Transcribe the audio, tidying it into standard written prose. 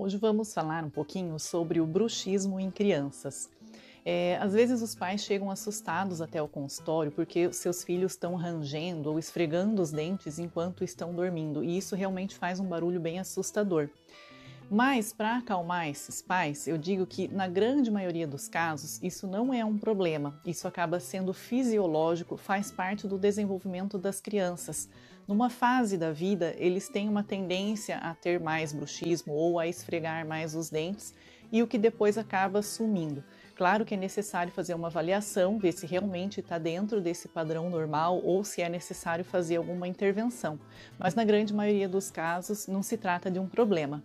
Hoje vamos falar um pouquinho sobre o bruxismo em crianças. Às vezes os pais chegam assustados até o consultório porque os seus filhos estão rangendo ou esfregando os dentes enquanto estão dormindo, e isso realmente faz um barulho bem assustador. Mas, para acalmar esses pais, eu digo que, na grande maioria dos casos, isso não é um problema. Isso acaba sendo fisiológico, faz parte do desenvolvimento das crianças. Numa fase da vida, eles têm uma tendência a ter mais bruxismo ou a esfregar mais os dentes, e o que depois acaba sumindo. Claro que é necessário fazer uma avaliação, ver se realmente está dentro desse padrão normal ou se é necessário fazer alguma intervenção. Mas, na grande maioria dos casos, não se trata de um problema.